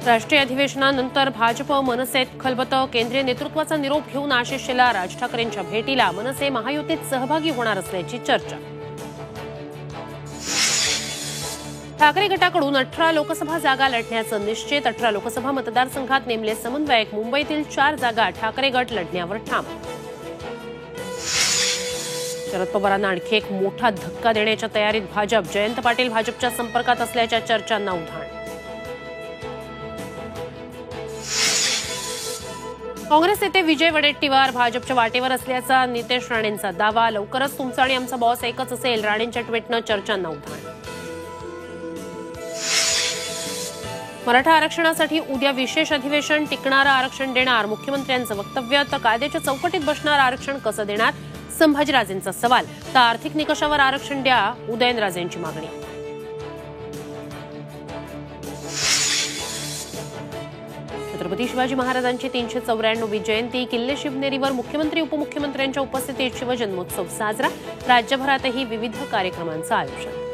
राष्ट्रीय अधिवेशनानंतर भाजप मनसेत खलबतं। केंद्रीय नेतृत्वाचा निरोप घेऊन आशिष शेलार राज ठाकरेंच्या भेटीला। मनसे महायुतीत सहभागी होणार असल्याची चर्चा। ठाकरे गटाकडून 18 लोकसभा जागा लढण्याचं निश्चित। 18 लोकसभा मतदारसंघात नेमले समन्वयक। मुंबईतील 4 जागा ठाकरे गट लढण्यावर ठाम। शरद पवारांना आणखी एक मोठा धक्का देण्याच्या तयारीत भाजप। जयंत पाटील भाजपच्या संपर्कात असल्याच्या चर्चांना उधाण। काँग्रेस नेते विजय वडेट्टीवार भाजपच्या वाटेवर असल्याचा नितेश राणेंचा दावा। लवकरच तुमचा आणि आमचा बॉस एकच असेल, राणेंच्या ट्विटनं चर्चांना उधाण। मराठा आरक्षणासाठी उद्या विशेष अधिवेशन। टिकणारं आरक्षण देणार मुख्यमंत्र्यांचं वक्तव्य। तर कायद्याच्या चौकटीत बसणार आरक्षण कसं देणार, संभाजीराजेंचा सवाल। तर आर्थिक निकषावर आरक्षण द्या, उदयनराजेंची मागणी। छत्रपती शिवाजी महाराजांची 394वी जयंती। किल्ले शिवनेरीवर मुख्यमंत्री उपमुख्यमंत्र्यांच्या उपस्थितीत शिवजन्मोत्सव साजरा। राज्यभरातही विविध कार्यक्रमांचं आयोजन।